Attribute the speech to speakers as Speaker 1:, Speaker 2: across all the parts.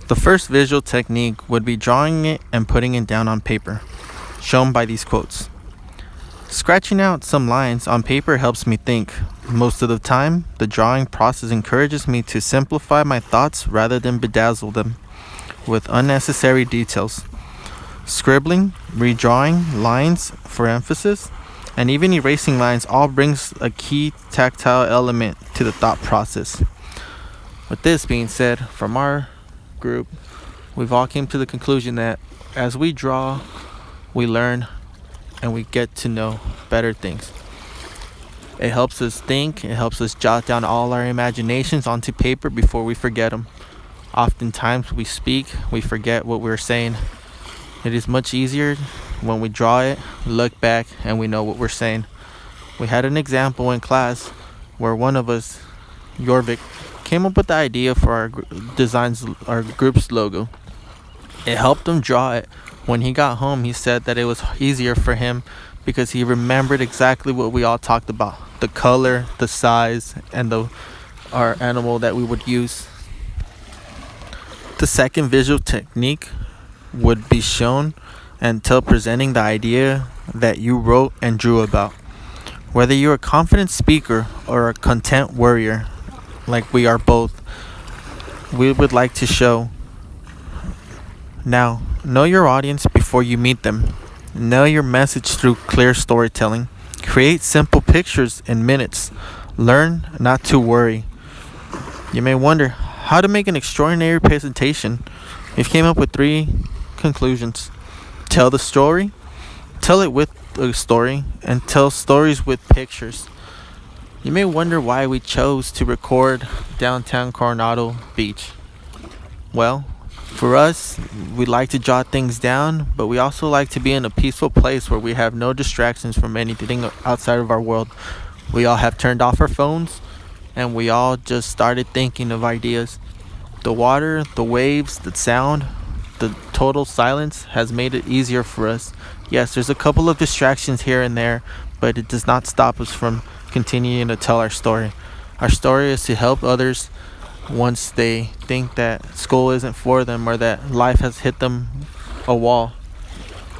Speaker 1: The first visual technique would be drawing it and putting it down on paper, shown by these quotes. Scratching out some lines on paper helps me think. Most of the time, the drawing process encourages me to simplify my thoughts rather than bedazzle them with unnecessary details. Scribbling, redrawing lines for emphasis, and even erasing lines all brings a key tactile element to the thought process. With this being said, from our group, we've all came to the conclusion that as we draw, we learn and we get to know better things. It helps us think, it helps us jot down all our imaginations onto paper before we forget them. Oftentimes we speak, we forget what we're saying. It is much easier when we draw it, look back, and we know what we're saying. We had an example in class where one of us, Jorvik, came up with the idea for our group's logo. It helped him draw it. When he got home, he said that it was easier for him because he remembered exactly what we all talked about: the color, the size, and our animal that we would use. The second visual technique would be shown until presenting the idea that you wrote and drew about. Whether you're a confident speaker or a content worrier, like we are both, we would like to show. Now, know your audience before you meet them. Know your message through clear storytelling. Create simple pictures in minutes. Learn not to worry. You may wonder how to make an extraordinary presentation. We've came up with 3 conclusions. Tell the story, tell it with a story, and tell stories with pictures. You may wonder why we chose to record downtown Coronado Beach. Well, for us, we like to jot things down, but we also like to be in a peaceful place where we have no distractions from anything outside of our world. We all have turned off our phones, and we all just started thinking of ideas. The water, the waves, the sound, the total silence has made it easier for us. Yes, there's a couple of distractions here and there, but it does not stop us from continuing to tell our story. Our story is to help others once they think that school isn't for them or that life has hit them a wall.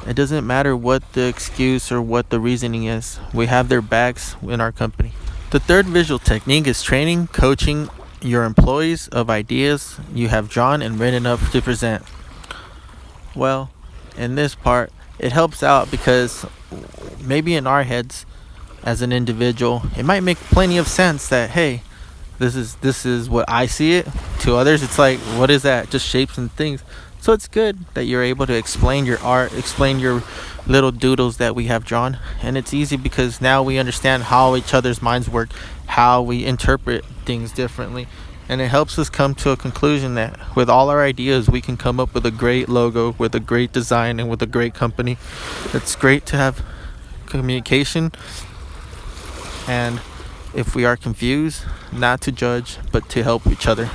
Speaker 1: It doesn't matter what the excuse or what the reasoning is. We have their backs in our company. The third visual technique is training, coaching your employees of ideas you have drawn and written up to present. Well, in this part, it helps out because maybe in our heads as an individual, it might make plenty of sense that, hey, this is what I see it. To others, it's like, what is that? Just shapes and things. So it's good that you're able to explain your art, explain your little doodles that we have drawn. And it's easy because now we understand how each other's minds work, how we interpret things differently. And it helps us come to a conclusion that with all our ideas, we can come up with a great logo, with a great design, and with a great company. It's great to have communication. And if we are confused, not to judge, but to help each other.